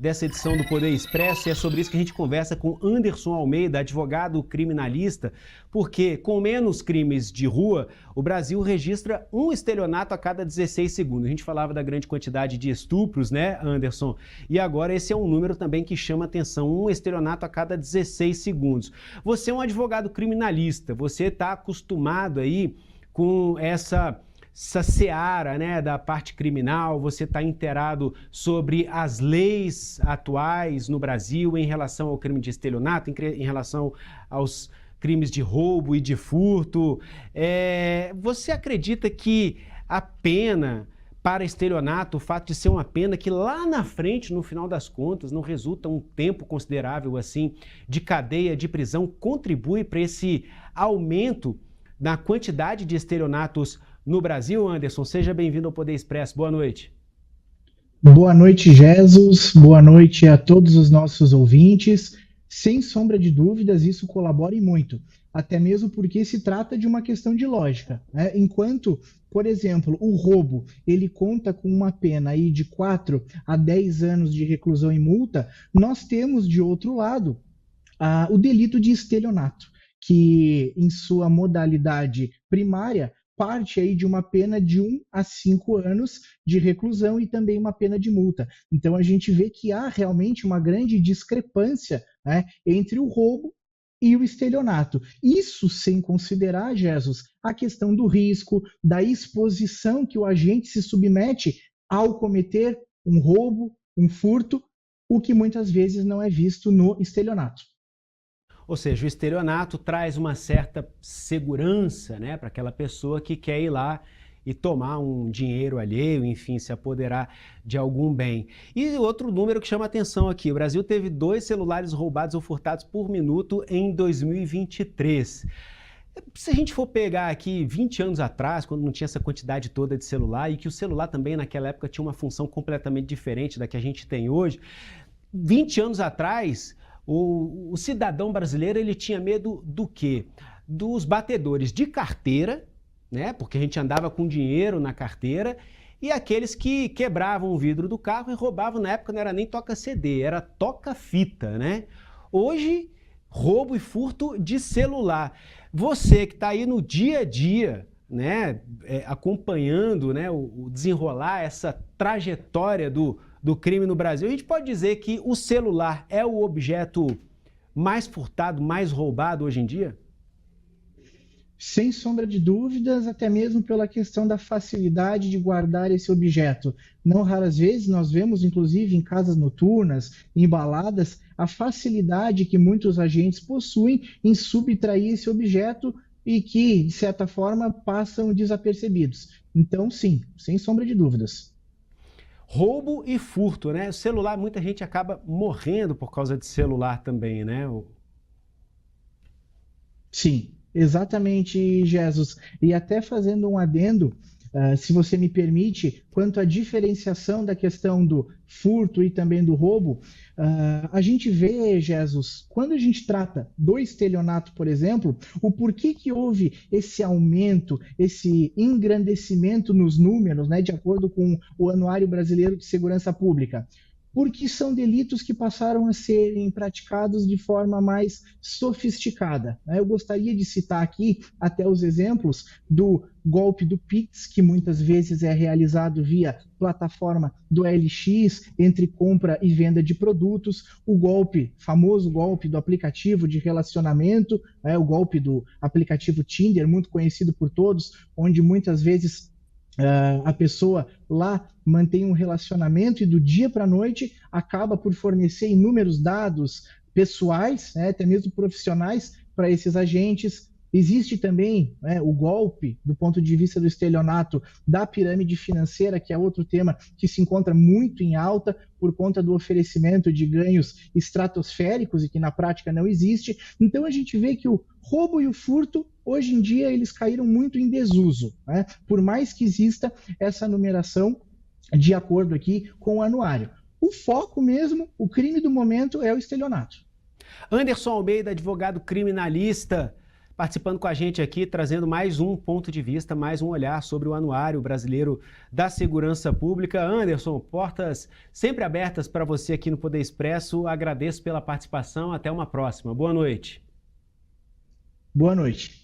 dessa edição do Poder Expresso, e é sobre isso que a gente conversa com Anderson Almeida, advogado criminalista, porque com menos crimes de rua, o Brasil registra um estelionato a cada 16 segundos. A gente falava da grande quantidade de estupros, né, Anderson? E agora esse é um número também que chama atenção, um estelionato a cada 16 segundos. Você é um advogado criminalista, você está acostumado aí com essa seara, né, da parte criminal, você está inteirado sobre as leis atuais no Brasil em relação ao crime de estelionato, em relação aos crimes de roubo e de furto. Você acredita que a pena para estelionato, o fato de ser uma pena que lá na frente, no final das contas, não resulta um tempo considerável assim de cadeia, de prisão, contribui para esse aumento na quantidade de estelionatos no Brasil? Anderson, seja bem-vindo ao Poder Expresso. Boa noite. Boa noite, Jesus. Boa noite a todos os nossos ouvintes. Sem sombra de dúvidas, isso colabora e muito, até mesmo porque se trata de uma questão de lógica, né? Enquanto, por exemplo, o roubo, ele conta com uma pena aí de 4 a 10 anos de reclusão e multa, nós temos, de outro lado, o delito de estelionato, que em sua modalidade primária parte aí de uma pena de 1 a 5 anos de reclusão e também uma pena de multa. Então a gente vê que há realmente uma grande discrepância, né, entre o roubo e o estelionato. Isso sem considerar, Jesus, a questão do risco, da exposição que o agente se submete ao cometer um roubo, um furto, o que muitas vezes não é visto no estelionato. Ou seja, o estelionato traz uma certa segurança, né, para aquela pessoa que quer ir lá e tomar um dinheiro alheio, enfim, se apoderar de algum bem. E outro número que chama atenção aqui, o Brasil teve 2 celulares roubados ou furtados por minuto em 2023. Se a gente for pegar aqui 20 anos atrás, quando não tinha essa quantidade toda de celular, e que o celular também naquela época tinha uma função completamente diferente da que a gente tem hoje, 20 anos atrás, o cidadão brasileiro, ele tinha medo do quê? Dos batedores de carteira, né? Porque a gente andava com dinheiro na carteira, e aqueles que quebravam o vidro do carro e roubavam. Na época não era nem toca-CD, era toca-fita, né? Hoje, roubo e furto de celular. Você que está aí no dia a dia, né, acompanhando, né, o desenrolar, essa trajetória do crime no Brasil, a gente pode dizer que o celular é o objeto mais furtado, mais roubado hoje em dia? Sem sombra de dúvidas, até mesmo pela questão da facilidade de guardar esse objeto. Não raras vezes nós vemos, inclusive em casas noturnas, em baladas, a facilidade que muitos agentes possuem em subtrair esse objeto e que, de certa forma, passam desapercebidos. Então, sim, sem sombra de dúvidas. Roubo e furto, né? O celular, muita gente acaba morrendo por causa de celular também, né? Sim, exatamente, Jesus. E até fazendo um adendo, se você me permite, quanto à diferenciação da questão do furto e também do roubo, a gente vê, Jesus, quando a gente trata do estelionato, por exemplo, o porquê que houve esse aumento, esse engrandecimento nos números, né, de acordo com o Anuário Brasileiro de Segurança Pública. Porque são delitos que passaram a serem praticados de forma mais sofisticada, né? Eu gostaria de citar aqui até os exemplos do golpe do Pix, que muitas vezes é realizado via plataforma do LX, entre compra e venda de produtos, o golpe, famoso golpe do aplicativo de relacionamento, o golpe do aplicativo Tinder, muito conhecido por todos, onde muitas vezes a pessoa lá mantém um relacionamento e do dia para a noite acaba por fornecer inúmeros dados pessoais, né, até mesmo profissionais, para esses agentes. Existe também, né, o golpe, do ponto de vista do estelionato, da pirâmide financeira, que é outro tema que se encontra muito em alta por conta do oferecimento de ganhos estratosféricos e que na prática não existe. Então a gente vê que o roubo e o furto, hoje em dia, eles caíram muito em desuso, né? Por mais que exista essa numeração de acordo aqui com o anuário. O foco mesmo, o crime do momento é o estelionato. Anderson Almeida, advogado criminalista, participando com a gente aqui, trazendo mais um ponto de vista, mais um olhar sobre o Anuário Brasileiro da Segurança Pública. Anderson, portas sempre abertas para você aqui no Poder Expresso. Agradeço pela participação. Até uma próxima. Boa noite. Boa noite.